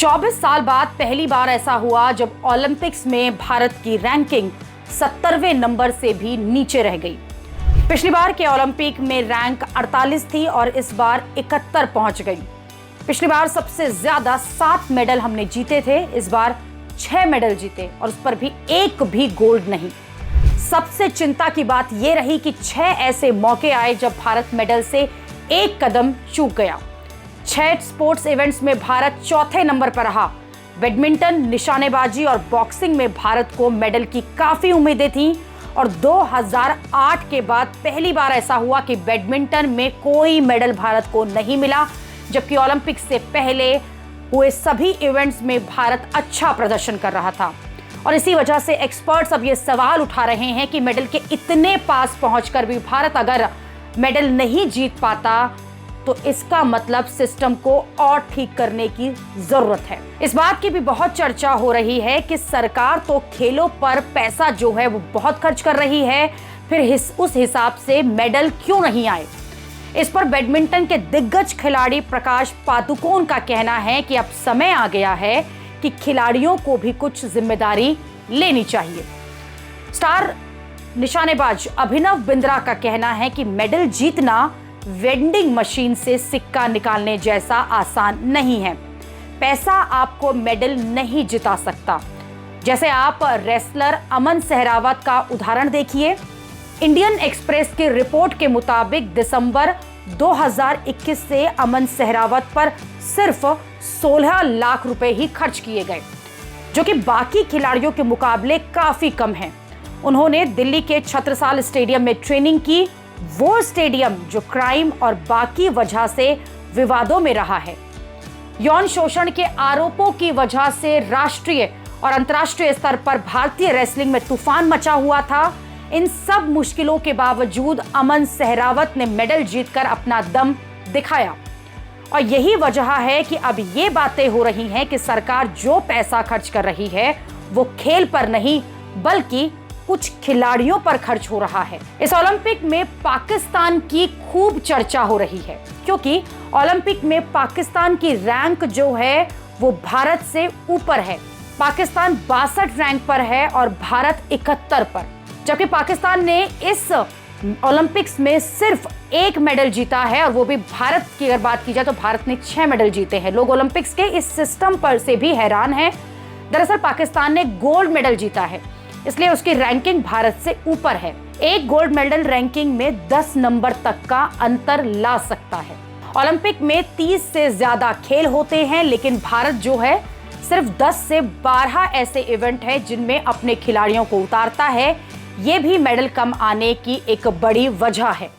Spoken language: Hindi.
24 साल बाद पहली बार ऐसा हुआ जब ओलंपिक्स में भारत की रैंकिंग 70वें नंबर से भी नीचे रह गई। पिछली बार के ओलंपिक में रैंक 48 थी और इस बार 71 पहुंच गई। पिछली बार सबसे ज्यादा 7 मेडल हमने जीते थे, इस बार 6 मेडल जीते और उस पर भी एक भी गोल्ड नहीं। सबसे चिंता की बात यह रही कि 6 ऐसे मौके आए जब भारत मेडल से एक कदम चूक गया। 6 स्पोर्ट्स इवेंट्स में भारत चौथे नंबर पर रहा। बैडमिंटन, निशानेबाजी और बॉक्सिंग में भारत को मेडल की काफी उम्मीदें थीं और 2008 के बाद पहली बार ऐसा हुआ कि बैडमिंटन में कोई मेडल भारत को नहीं मिला, जबकि ओलंपिक से पहले हुए सभी इवेंट्स में भारत अच्छा प्रदर्शन कर रहा था। और इसी वजह से एक्सपर्ट्स अब ये सवाल उठा रहे हैं कि मेडल के इतने पास पहुंचकर भी भारत अगर मेडल नहीं जीत पाता तो इसका मतलब सिस्टम को और ठीक करने की जरूरत है। इस बात की भी बहुत चर्चा हो रही है कि सरकार तो खेलों पर पैसा जो है वो बहुत खर्च कर रही है, फिर उस हिसाब से मेडल क्यों नहीं आए। इस पर बैडमिंटन के दिग्गज खिलाड़ी प्रकाश पादुकोण का कहना है कि अब समय आ गया है कि खिलाड़ियों को भी कुछ जिम्मेदारी लेनी चाहिए। स्टार निशानेबाज अभिनव बिंद्रा का कहना है कि मेडल जीतना वेंडिंग मशीन से सिक्का निकालने जैसा आसान नहीं है। पैसा आपको मेडल नहीं जिता सकता। जैसे आप रेसलर अमन सहरावत का उदाहरण देखिए। इंडियन एक्सप्रेस की रिपोर्ट के मुताबिक दिसंबर 2021 से अमन सहरावत पर सिर्फ 16 लाख रुपए ही खर्च किए गए, जो कि बाकी खिलाड़ियों के मुकाबले काफी कम है। उन्होंने दिल्ली के छत्रसाल स्टेडियम में ट्रेनिंग की, वो स्टेडियम जो क्राइम और बाकी वजह से विवादों में रहा है। यौन शोषण के आरोपों की वजह से राष्ट्रीय और अंतर्राष्ट्रीय स्तर पर भारतीय रेसलिंग में तूफान मचा हुआ था। इन सब मुश्किलों के बावजूद अमन सहरावत ने मेडल जीतकर अपना दम दिखाया और यही वजह है कि अब ये बातें हो रही हैं कि सरकार जो पैसा खर्च कर रही है वो खेल पर नहीं बल्कि कुछ खिलाड़ियों पर खर्च हो रहा है। इस ओलंपिक में पाकिस्तान की खूब चर्चा हो रही है क्योंकि ओलंपिक में पाकिस्तान की रैंक जो है वो भारत से ऊपर है। पाकिस्तान 62 रैंक पर है और भारत 71 पर, जबकि पाकिस्तान ने इस ओलंपिक्स में सिर्फ एक मेडल जीता है और वो भी भारत की अगर बात की जाए तो भारत ने 6 मेडल जीते हैं। लोग ओलंपिक्स के इस सिस्टम पर से भी हैरान हैं। दरअसल पाकिस्तान ने गोल्ड मेडल जीता है, इसलिए उसकी रैंकिंग भारत से ऊपर है। एक गोल्ड मेडल रैंकिंग में 10 नंबर तक का अंतर ला सकता है। ओलंपिक में 30 से ज्यादा खेल होते हैं, लेकिन भारत जो है सिर्फ 10 से 12 ऐसे इवेंट है जिनमें अपने खिलाड़ियों को उतारता है। ये भी मेडल कम आने की एक बड़ी वजह है।